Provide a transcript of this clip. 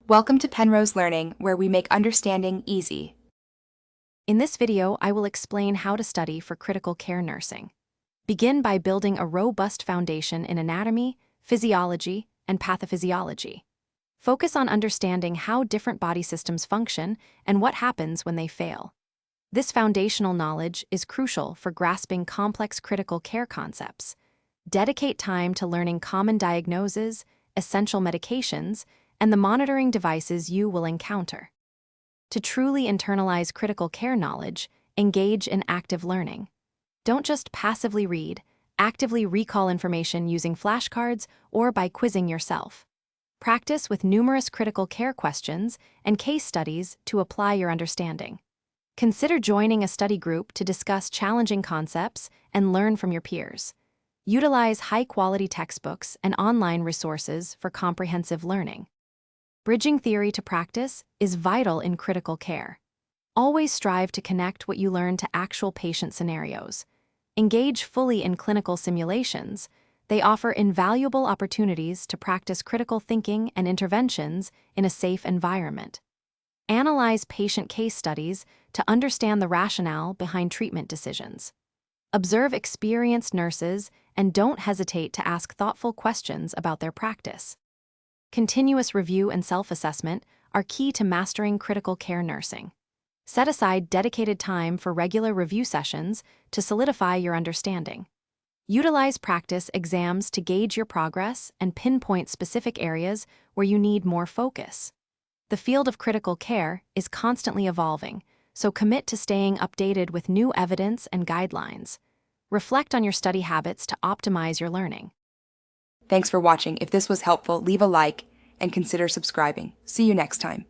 Welcome to Penrose Learning, where we make understanding easy. In this video, I will explain how to study for critical care nursing. Begin by building a robust foundation in anatomy, physiology, and pathophysiology. Focus on understanding how different body systems function and what happens when they fail. This foundational knowledge is crucial for grasping complex critical care concepts. Dedicate time to learning common diagnoses, essential medications, and the monitoring devices you will encounter. To truly internalize critical care knowledge, engage in active learning. Don't just passively read, actively recall information using flashcards or by quizzing yourself. Practice with numerous critical care questions and case studies to apply your understanding. Consider joining a study group to discuss challenging concepts and learn from your peers. Utilize high-quality textbooks and online resources for comprehensive learning. Bridging theory to practice is vital in critical care. Always strive to connect what you learn to actual patient scenarios. Engage fully in clinical simulations. They offer invaluable opportunities to practice critical thinking and interventions in a safe environment. Analyze patient case studies to understand the rationale behind treatment decisions. Observe experienced nurses and don't hesitate to ask thoughtful questions about their practice. Continuous review and self-assessment are key to mastering critical care nursing. Set aside dedicated time for regular review sessions to solidify your understanding. Utilize practice exams to gauge your progress and pinpoint specific areas where you need more focus. The field of critical care is constantly evolving, so commit to staying updated with new evidence and guidelines. Reflect on your study habits to optimize your learning. Thanks for watching. If this was helpful, leave a like and consider subscribing. See you next time.